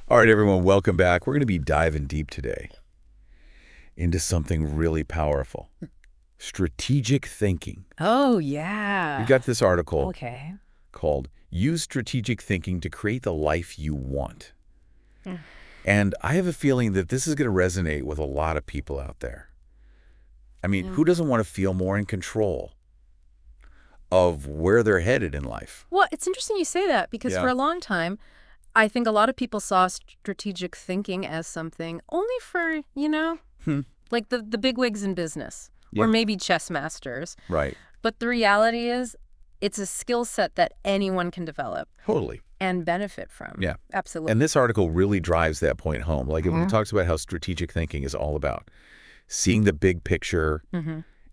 All right, everyone, welcome back. We're going to be diving deep today into something really powerful. Strategic thinking. Oh, yeah. We've got this article Okay. called Use Strategic Thinking to Create the Life You Want. Mm. And I have a feeling that this is going to resonate with a lot of people out there. I mean, who doesn't want to feel more in control of where they're headed in life? Well, it's interesting you say that because for a long time, I think a lot of people saw strategic thinking as something only for, like the bigwigs in business or maybe chess masters. Right. But the reality is it's a skill set that anyone can develop. Totally. And benefit from. Yeah. Absolutely. And this article really drives that point home. Like, it talks about how strategic thinking is all about seeing the big picture,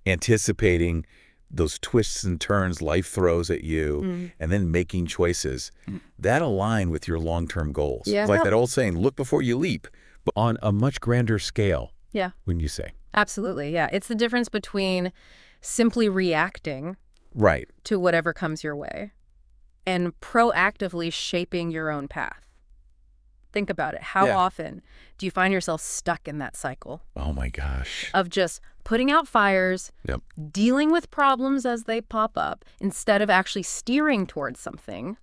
anticipating those twists and turns life throws at you, and then making choices that align with your long-term goals. Yeah. Like that old saying, look before you leap, but on a much grander scale. Yeah. Wouldn't you say? Absolutely. Yeah. It's the difference between simply reacting Right. to whatever comes your way and proactively shaping your own path. Think about it. How often do you find yourself stuck in that cycle? Oh, my gosh. Of just putting out fires, dealing with problems as they pop up, instead of actually steering towards something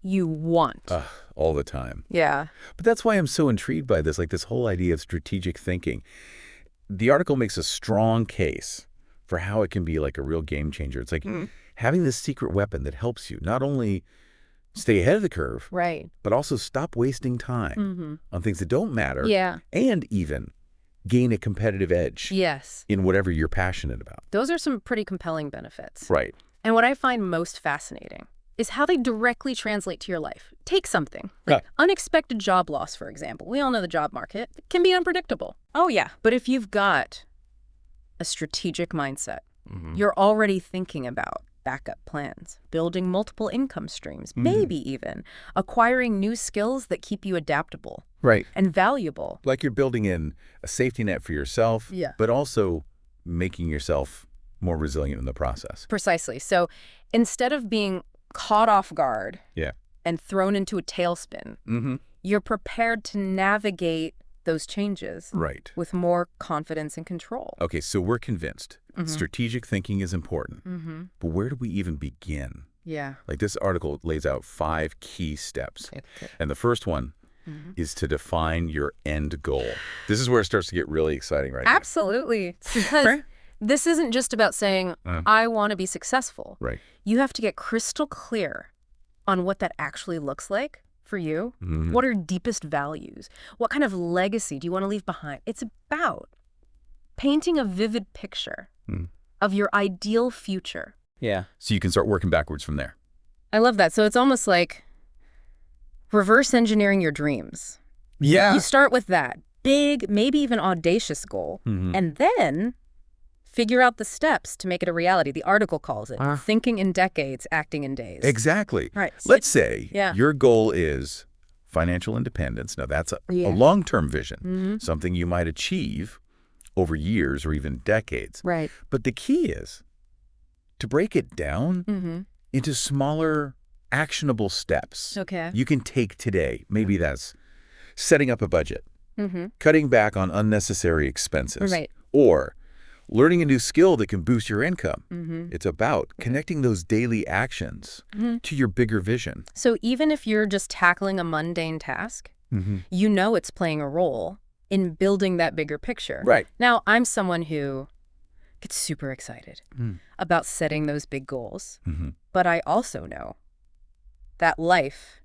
you want. All the time. Yeah. But that's why I'm so intrigued by this, like this whole idea of strategic thinking. The article makes a strong case for how it can be like a real game changer. It's like having this secret weapon that helps you not only stay ahead of the curve, Right. but also stop wasting time on things that don't matter, and even gain a competitive edge Yes. in whatever you're passionate about. Those are some pretty compelling benefits. Right. And what I find most fascinating is how they directly translate to your life. Take something like unexpected job loss, for example. We all know the job market can be unpredictable. Oh, yeah. But if you've got a strategic mindset, you're already thinking about backup plans, building multiple income streams, maybe even acquiring new skills that keep you adaptable and valuable. Like you're building in a safety net for yourself, but also making yourself more resilient in the process. Precisely. So instead of being caught off guard and thrown into a tailspin, you're prepared to navigate those changes with more confidence and control. Okay, so we're convinced strategic thinking is important, but where do we even begin? Yeah. Like this article lays out 5 key steps. And the first one is to define your end goal. This is where it starts to get really exciting right Absolutely. Because this isn't just about saying, I want to be successful. Right. You have to get crystal clear on what that actually looks like for you. What are deepest values? What kind of legacy do you want to leave behind? It's about painting a vivid picture of your ideal future. Yeah. So you can start working backwards from there. I love that. So it's almost like reverse engineering your dreams. Yeah. You start with that big, maybe even audacious goal, and then figure out the steps to make it a reality. The article calls it thinking in decades, acting in days. Exactly. Right. Let's say your goal is financial independence. Now, that's a long-term vision, something you might achieve over years or even decades. Right. But the key is to break it down into smaller, actionable steps you can take today. Maybe that's setting up a budget, cutting back on unnecessary expenses, or learning a new skill that can boost your income. It's about connecting those daily actions to your bigger vision. So even if you're just tackling a mundane task, you know it's playing a role in building that bigger picture. Right. Now, I'm someone who gets super excited about setting those big goals, but I also know that life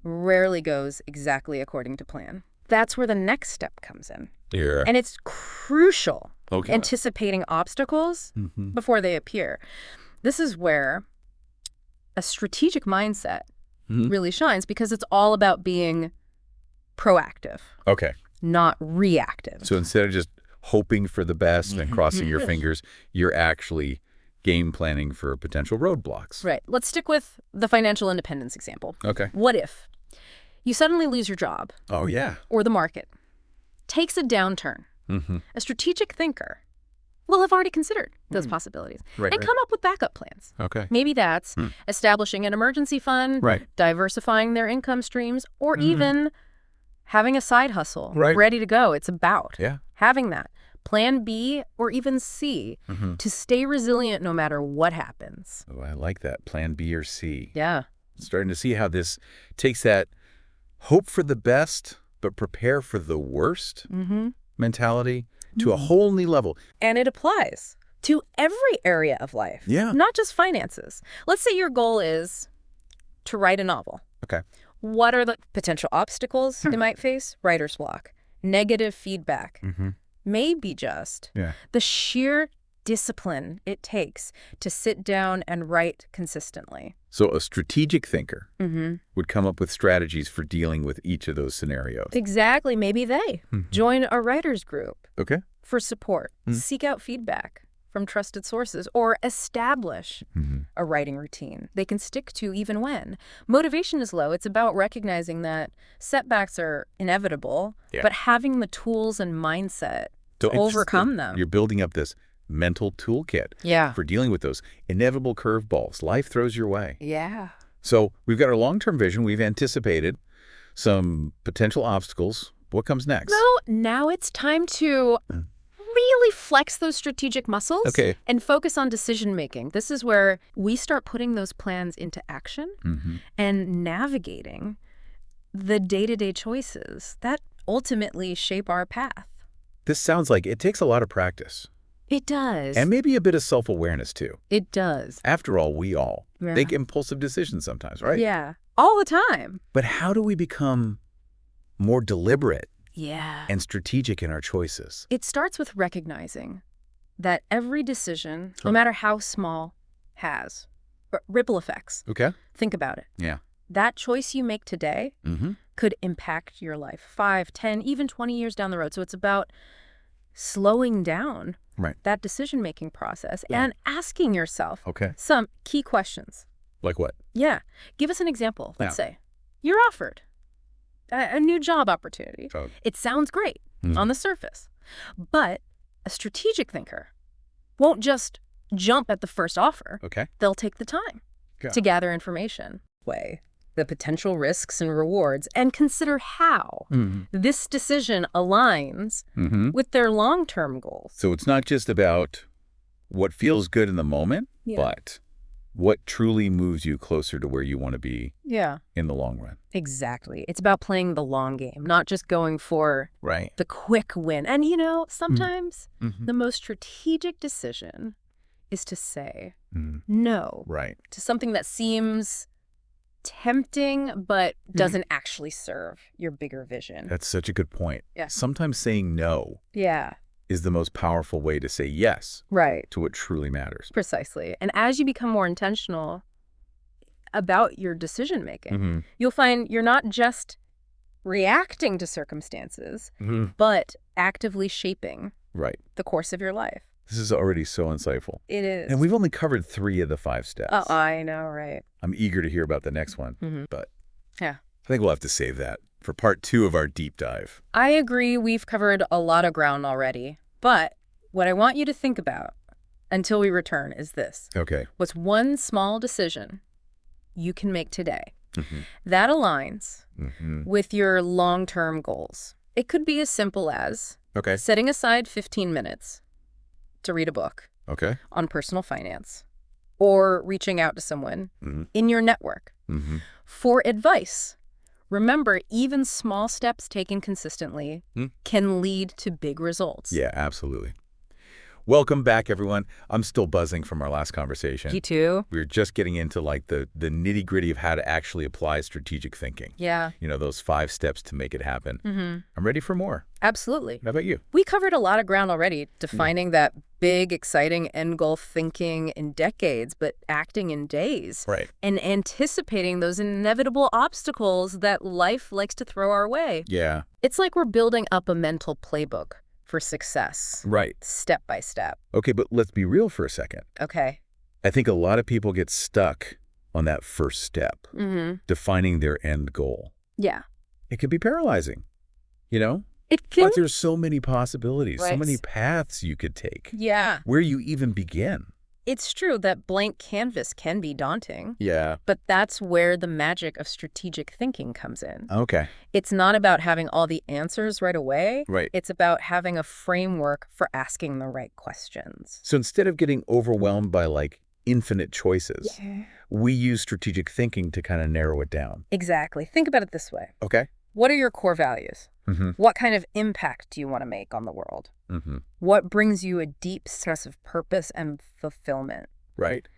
rarely goes exactly according to plan. That's where the next step comes in. Yeah. And it's crucial. Anticipating obstacles before they appear. This is where a strategic mindset really shines because it's all about being proactive. Okay. Not reactive. So instead of just hoping for the best and crossing your fingers, you're actually game planning for potential roadblocks. Right. Let's stick with the financial independence example. Okay. What if you suddenly lose your job? Oh, yeah. Or the market takes a downturn. A strategic thinker will have already considered those possibilities and come up with backup plans. Okay. Maybe that's establishing an emergency fund, diversifying their income streams, or even having a side hustle ready to go. It's about having that. Plan B or even C to stay resilient no matter what happens. Oh, I like that. Plan B or C. Yeah. Starting to see how this takes that hope for the best, but prepare for the worst mentality to a whole new level. And it applies to every area of life. Yeah. Not just finances. Let's say your goal is to write a novel. Okay. What are the potential obstacles you might face? Writer's block. Negative feedback. Maybe just the sheer discipline it takes to sit down and write consistently. So a strategic thinker would come up with strategies for dealing with each of those scenarios. Exactly. Maybe they join a writer's group for support, seek out feedback from trusted sources, or establish a writing routine they can stick to even when motivation is low. It's about recognizing that setbacks are inevitable, but having the tools and mindset to overcome them. You're building up this mental toolkit for dealing with those inevitable curveballs life throws your way. Yeah. So we've got our long-term vision. We've anticipated some potential obstacles. What comes next? Well, now it's time to really flex those strategic muscles and focus on decision-making. This is where we start putting those plans into action and navigating the day-to-day choices that ultimately shape our path. This sounds like it takes a lot of practice. It does. And maybe a bit of self-awareness, too. It does. After all, we all make impulsive decisions sometimes, right? Yeah, all the time. But how do we become more deliberate and strategic in our choices? It starts with recognizing that every decision, no matter how small, has ripple effects. Okay. Think about it. Yeah. That choice you make today could impact your life 5, 10, even 20 years down the road. So it's about slowing down that decision-making process and asking yourself some key questions. Like what? Yeah. Give us an example. Let's say you're offered a new job opportunity. It sounds great on the surface, but a strategic thinker won't just jump at the first offer. They'll take the time to gather information, weigh the potential risks and rewards, and consider how this decision aligns with their long-term goals. So it's not just about what feels good in the moment, but what truly moves you closer to where you want to be in the long run. Exactly. It's about playing the long game, not just going for the quick win. And, you know, sometimes the most strategic decision is to say no to something that seems tempting but doesn't actually serve your bigger vision. That's such a good point. Sometimes saying no is the most powerful way to say yes to what truly matters. Precisely. And as you become more intentional about your decision making, you'll find you're not just reacting to circumstances, but actively shaping the course of your life. This is already so insightful. It is. And we've only covered 3 of the 5 steps. Oh, I know, right? I'm eager to hear about the next one, but I think we'll have to save that for part 2 of our deep dive. I agree. We've covered a lot of ground already, but what I want you to think about until we return is this. What's one small decision you can make today that aligns with your long-term goals? It could be as simple as setting aside 15 minutes to read a book on personal finance, or reaching out to someone in your network for advice. Remember, even small steps taken consistently can lead to big results. Yeah, absolutely. Welcome back, everyone. I'm still buzzing from our last conversation. Me too. We were just getting into like the nitty-gritty of how to actually apply strategic thinking. Yeah. You know, those 5 steps to make it happen. I'm ready for more. Absolutely. How about you? We covered a lot of ground already, defining that big, exciting end goal, thinking in decades, but acting in days. And anticipating those inevitable obstacles that life likes to throw our way. Yeah. It's like we're building up a mental playbook for success. Step by step. Okay, but let's be real for a second. Okay. I think a lot of people get stuck on that first step, defining their end goal. Yeah. It can be paralyzing, you know? It can. But there's so many possibilities, so Right. many paths you could take. Yeah. Where you even begin. It's true that blank canvas can be daunting, Yeah. but that's where the magic of strategic thinking comes in. Okay. It's not about having all the answers right away. Right. It's about having a framework for asking the right questions. So instead of getting overwhelmed by like infinite choices, we use strategic thinking to kind of narrow it down. Exactly. Think about it this way. Okay. What are your core values? Mm-hmm. What kind of impact do you want to make on the world? Mm-hmm. What brings you a deep sense of purpose and fulfillment? Right.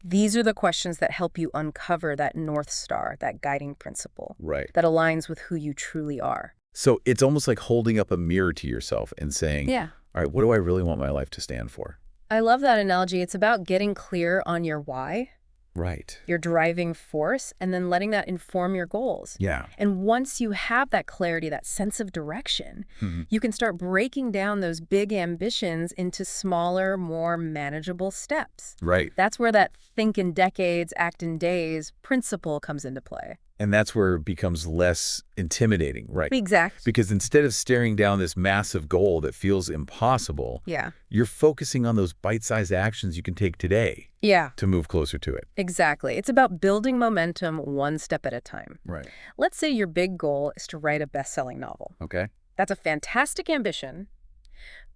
These are the questions that help you uncover that North Star, that guiding principle, Right. that aligns with who you truly are. So it's almost like holding up a mirror to yourself and saying, Yeah. all right, what do I really want my life to stand for? I love that analogy. It's about getting clear on your why, Right. your driving force, and then letting that inform your goals. Yeah. And once you have that clarity, that sense of direction, you can start breaking down those big ambitions into smaller, more manageable steps. Right. That's where that think in decades, act in days principle comes into play. And that's where it becomes less intimidating, right? Exactly. Because instead of staring down this massive goal that feels impossible, Yeah. you're focusing on those bite-sized actions you can take today Yeah, to move closer to it. exactly. It's about building momentum one step at a time. Right. Let's say your big goal is to write a best-selling novel. Okay. That's a fantastic ambition,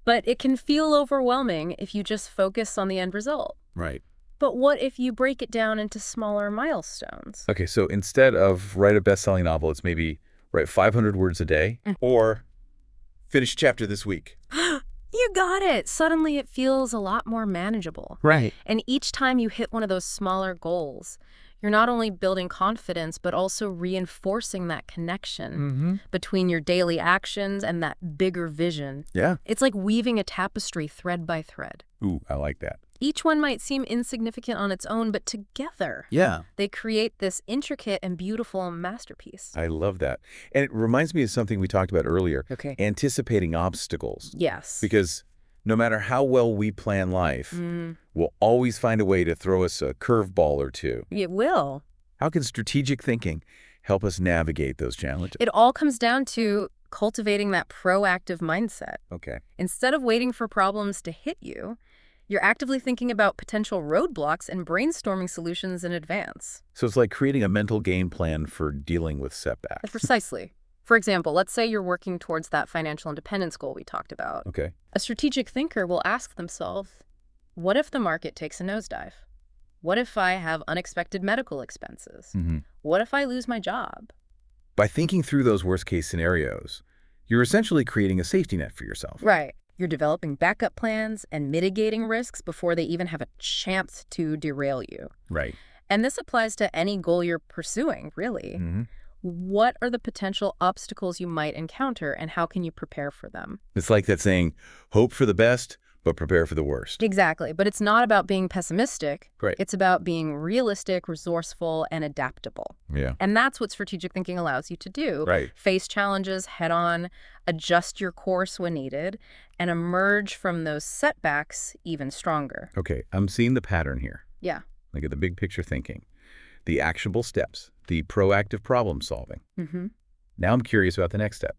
but it can feel overwhelming if you just focus on the end result. Right. But what if you break it down into smaller milestones? Okay, so instead of write a best-selling novel, it's maybe write 500 words a day or finish a chapter this week. You got it. Suddenly it feels a lot more manageable. Right. And each time you hit one of those smaller goals, you're not only building confidence, but also reinforcing that connection between your daily actions and that bigger vision. Yeah. It's like weaving a tapestry thread by thread. Ooh, I like that. Each one might seem insignificant on its own, but together, Yeah. they create this intricate and beautiful masterpiece. I love that. And it reminds me of something we talked about earlier, Okay. anticipating obstacles. Yes. Because no matter how well we plan life, we'll always find a way to throw us a curveball or two. It will. How can strategic thinking help us navigate those challenges? It all comes down to cultivating that proactive mindset. Okay. Instead of waiting for problems to hit you, you're actively thinking about potential roadblocks and brainstorming solutions in advance. So it's like creating a mental game plan for dealing with setbacks. Precisely. For example, let's say you're working towards that financial independence goal we talked about. Okay. A strategic thinker will ask themselves, what if the market takes a nosedive? What if I have unexpected medical expenses? What if I lose my job? By thinking through those worst-case scenarios, you're essentially creating a safety net for yourself. Right. You're developing backup plans and mitigating risks before they even have a chance to derail you. Right. And this applies to any goal you're pursuing, really. What are the potential obstacles you might encounter, and how can you prepare for them? It's like that saying, hope for the best, but prepare for the worst. Exactly. But it's not about being pessimistic. Right. It's about being realistic, resourceful, and adaptable. Yeah. And that's what strategic thinking allows you to do. Right. Face challenges head on, adjust your course when needed, and emerge from those setbacks even stronger. Okay, I'm seeing the pattern here. Yeah. Look at the big picture thinking, the actionable steps, the proactive problem solving. Now I'm curious about the next step,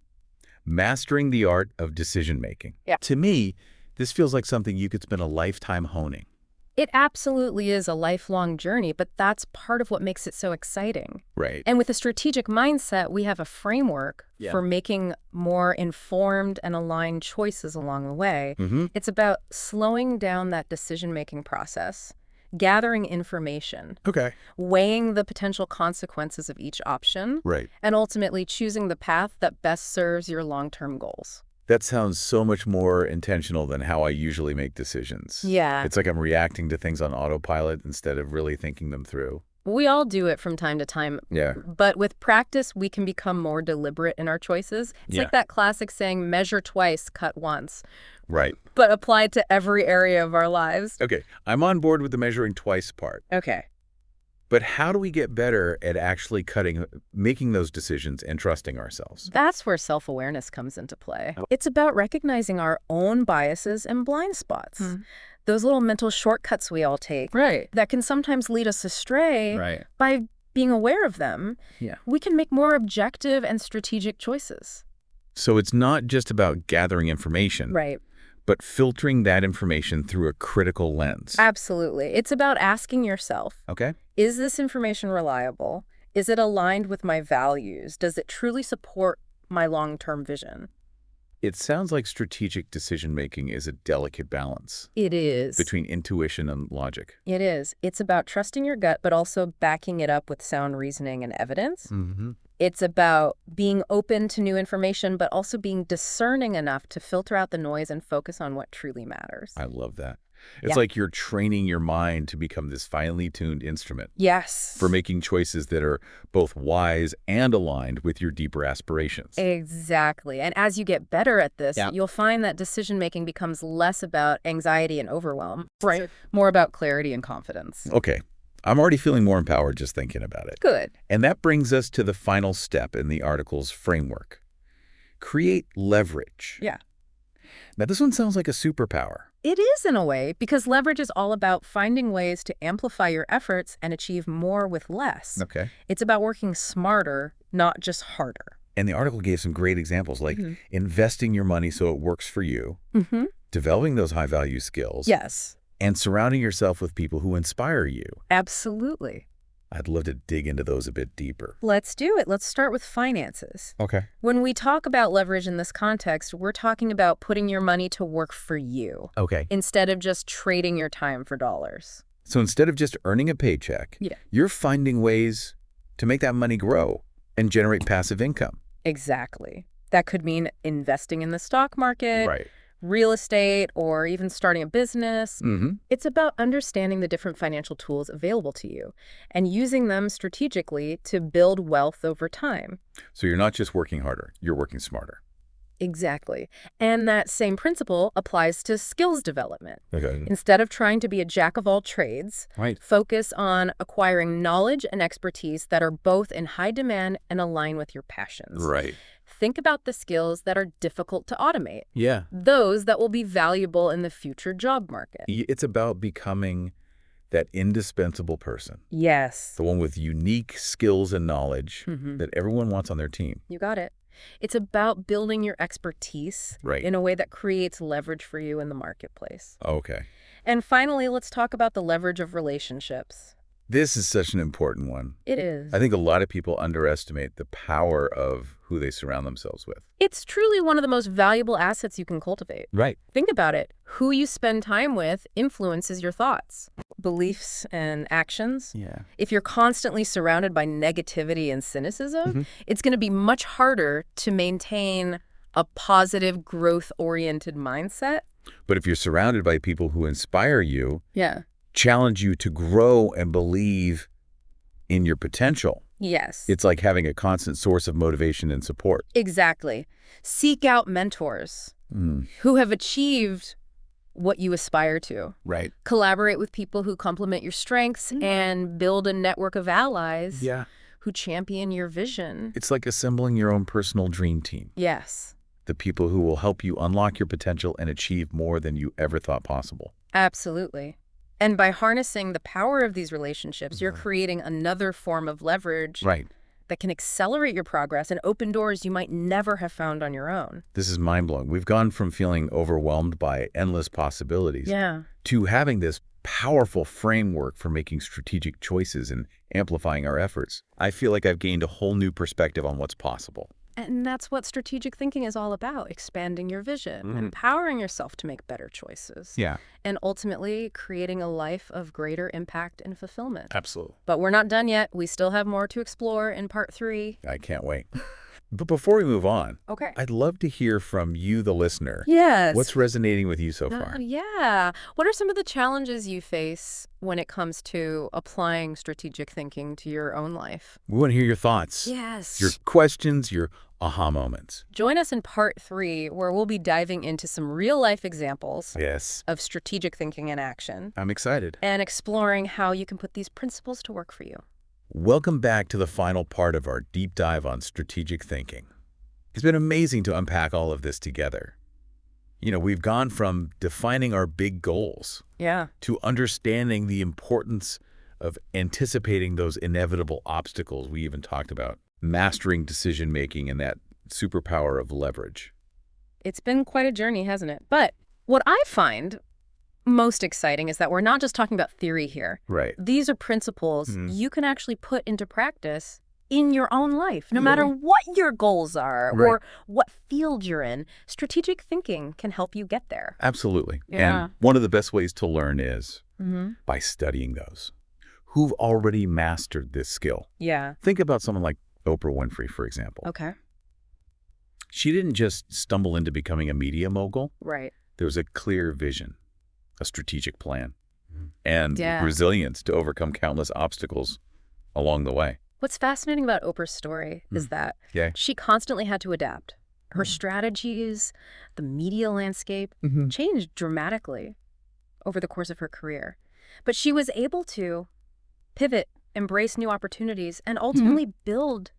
mastering the art of decision making. Yeah. To me, this feels like something you could spend a lifetime honing. It absolutely is a lifelong journey, but that's part of what makes it so exciting. Right. And with a strategic mindset, we have a framework for making more informed and aligned choices along the way. It's about slowing down that decision-making process, gathering information, weighing the potential consequences of each option, Right. and ultimately choosing the path that best serves your long-term goals. That sounds so much more intentional than how I usually make decisions. Yeah. It's like I'm reacting to things on autopilot instead of really thinking them through. We all do it from time to time. Yeah. But with practice, we can become more deliberate in our choices. It's like that classic saying, measure twice, cut once. Right. But applied to every area of our lives. Okay, I'm on board with the measuring twice part. Okay. But how do we get better at actually making those decisions and trusting ourselves? That's where self-awareness comes into play. It's about recognizing our own biases and blind spots. Those little mental shortcuts we all take that can sometimes lead us astray. By being aware of them, we can make more objective and strategic choices. So it's not just about gathering information. Right. But filtering that information through a critical lens. Absolutely. It's about asking yourself, Okay. is this information reliable? Is it aligned with my values? Does it truly support my long-term vision? It sounds like strategic decision-making is a delicate balance. It is. Between intuition and logic. It is. It's about trusting your gut, but also backing it up with sound reasoning and evidence. Mm-hmm. It's about being open to new information, but also being discerning enough to filter out the noise and focus on what truly matters. I love that. It's like you're training your mind to become this finely tuned instrument. Yes. For making choices that are both wise and aligned with your deeper aspirations. Exactly. And as you get better at this, you'll find that decision-making becomes less about anxiety and overwhelm. Right. More about clarity and confidence. Okay. I'm already feeling more empowered just thinking about it. Good. And that brings us to the final step in the article's framework. Create leverage. Yeah. Now, this one sounds like a superpower. It is in a way, because leverage is all about finding ways to amplify your efforts and achieve more with less. Okay. It's about working smarter, not just harder. And the article gave some great examples, like investing your money so it works for you, developing those high-value skills, Yes. and surrounding yourself with people who inspire you. Absolutely. I'd love to dig into those a bit deeper. Let's do it. Let's start with finances. Okay. When we talk about leverage in this context, we're talking about putting your money to work for you. Okay. Instead of just trading your time for dollars. So instead of just earning a paycheck, you're finding ways to make that money grow and generate passive income. Exactly. That could mean investing in the stock market, real estate, or even starting a business. It's about understanding the different financial tools available to you and using them strategically to build wealth over time. So you're not just working harder, you're working smarter. Exactly. And that same principle applies to skills development. Okay. Instead of trying to be a jack of all trades, focus on acquiring knowledge and expertise that are both in high demand and align with your passions. Right. Think about the skills that are difficult to automate. Yeah. Those that will be valuable in the future job market. It's about becoming that indispensable person. Yes. The one with unique skills and knowledge that everyone wants on their team. You got it. It's about building your expertise in a way that creates leverage for you in the marketplace. Okay. And finally, let's talk about the leverage of relationships. This is such an important one. It is. I think a lot of people underestimate the power of who they surround themselves with. It's truly one of the most valuable assets you can cultivate. Right. Think about it. Who you spend time with influences your thoughts, beliefs, and actions. Yeah. If you're constantly surrounded by negativity and cynicism, it's going to be much harder to maintain a positive, growth-oriented mindset. But if you're surrounded by people who inspire you, challenge you to grow and believe in your potential. Yes. It's like having a constant source of motivation and support. Exactly. Seek out mentors who have achieved what you aspire to. Right. Collaborate with people who complement your strengths and build a network of allies who champion your vision. It's like assembling your own personal dream team. Yes. The people who will help you unlock your potential and achieve more than you ever thought possible. Absolutely. And by harnessing the power of these relationships, you're creating another form of leverage that can accelerate your progress and open doors you might never have found on your own. This is mind-blowing. We've gone from feeling overwhelmed by endless possibilities to having this powerful framework for making strategic choices and amplifying our efforts. I feel like I've gained a whole new perspective on what's possible. And that's what strategic thinking is all about, expanding your vision, empowering yourself to make better choices. Yeah. And ultimately creating a life of greater impact and fulfillment. Absolutely. But we're not done yet. We still have more to explore in part 3. I can't wait. But before we move on, okay, I'd love to hear from you, the listener. Yes. What's resonating with you so far? Yeah. What are some of the challenges you face when it comes to applying strategic thinking to your own life? We want to hear your thoughts. Yes. Your questions, your aha moments. Join us in part 3, where we'll be diving into some real-life examples of strategic thinking in action. I'm excited. And exploring how you can put these principles to work for you. Welcome back to the final part of our deep dive on strategic thinking. It's been amazing to unpack all of this together. You know, we've gone from defining our big goals to understanding the importance of anticipating those inevitable obstacles we even talked about, mastering decision-making and that superpower of leverage. It's been quite a journey, hasn't it? But what I find most exciting is that we're not just talking about theory here. Right. These are principles you can actually put into practice in your own life, no matter what your goals are or what field you're in. Strategic thinking can help you get there. Absolutely. Yeah. And one of the best ways to learn is by studying those who've already mastered this skill. Yeah. Think about someone like Oprah Winfrey, for example. Okay. She didn't just stumble into becoming a media mogul. Right. There was a clear vision, a strategic plan, and resilience to overcome countless obstacles along the way. What's fascinating about Oprah's story is that she constantly had to adapt. Her strategies, the media landscape changed dramatically over the course of her career. But she was able to pivot, embrace new opportunities, and ultimately build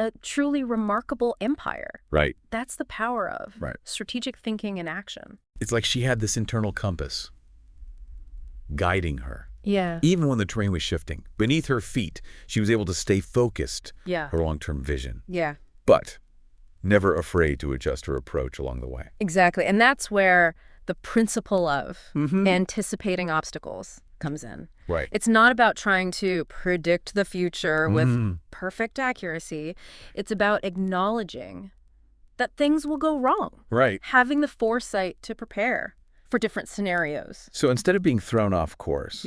a truly remarkable empire. Right. That's the power of strategic thinking in action. It's like she had this internal compass guiding her. Yeah. Even when the terrain was shifting, beneath her feet, she was able to stay focused, her long-term vision. Yeah. But never afraid to adjust her approach along the way. Exactly. And that's where the principle of anticipating obstacles comes in. Right. It's not about trying to predict the future with perfect accuracy. It's about acknowledging that things will go wrong. Right. Having the foresight to prepare for different scenarios. So instead of being thrown off course,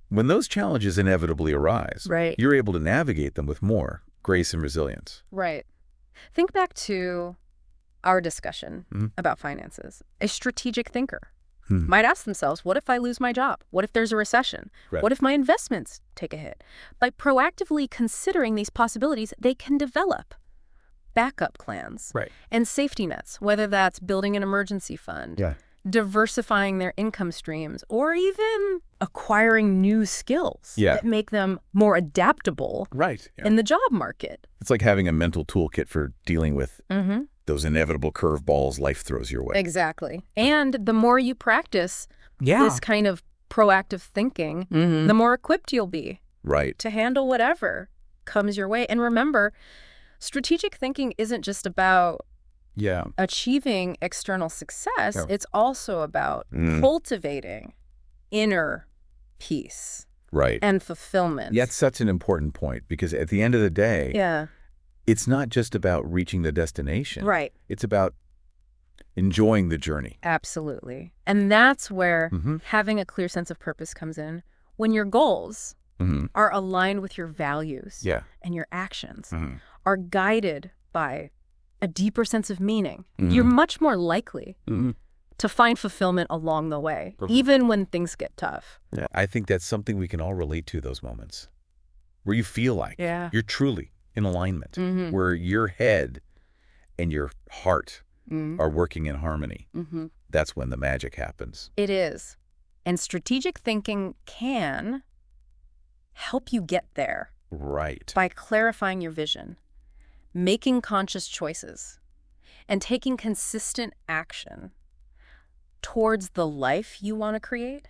when those challenges inevitably arise, you're able to navigate them with more grace and resilience. Right. Think back to our discussion about finances. A strategic thinker might ask themselves, what if I lose my job? What if there's a recession? What if my investments take a hit? By proactively considering these possibilities, they can develop backup plans and safety nets, whether that's building an emergency fund, diversifying their income streams, or even acquiring new skills that make them more adaptable in the job market. It's like having a mental toolkit for dealing with those inevitable curveballs life throws your way. Exactly. And the more you practice this kind of proactive thinking, the more equipped you'll be to handle whatever comes your way. And remember, strategic thinking isn't just about achieving external success. It's also about cultivating inner peace and fulfillment. That's such an important point, because at the end of the day, it's not just about reaching the destination. It's about enjoying the journey. Absolutely. And that's where having a clear sense of purpose comes in. When your goals are aligned with your values and your actions are guided by a deeper sense of meaning, you're much more likely to find fulfillment along the way, even when things get tough. I think that's something we can all relate to, those moments where you feel like you're truly in alignment, where your head and your heart are working in harmony. That's when the magic happens. It is. And strategic thinking can help you get there. By clarifying your vision, making conscious choices, and taking consistent action towards the life you want to create.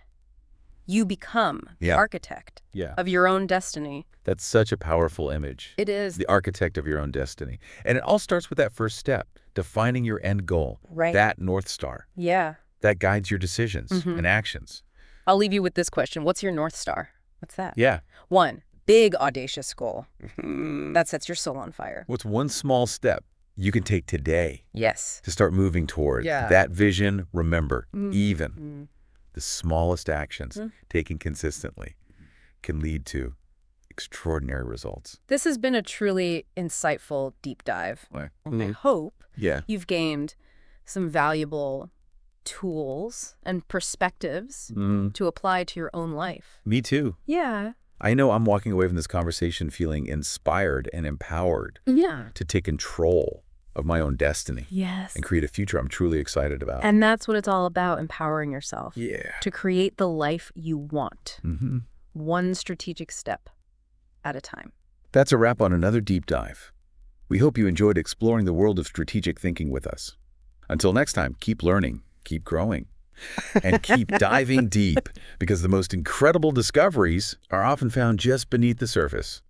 You become the architect of your own destiny. That's such a powerful image. It is. The architect of your own destiny. And it all starts with that first step, defining your end goal, that North Star. That guides your decisions and actions. I'll leave you with this question. What's your North Star? What's that? 1, big audacious goal. That sets your soul on fire. What's one small step you can take today to start moving toward that vision? Remember, even the smallest actions taken consistently can lead to extraordinary results. This has been a truly insightful deep dive. I hope you've gained some valuable tools and perspectives to apply to your own life. Me too. I know I'm walking away from this conversation feeling inspired and empowered to take control of my own destiny and create a future I'm truly excited about. And that's what it's all about, empowering yourself to create the life you want, one strategic step at a time. That's a wrap on another deep dive. We hope you enjoyed exploring the world of strategic thinking with us. Until next time, keep learning, keep growing, and keep diving deep, because the most incredible discoveries are often found just beneath the surface.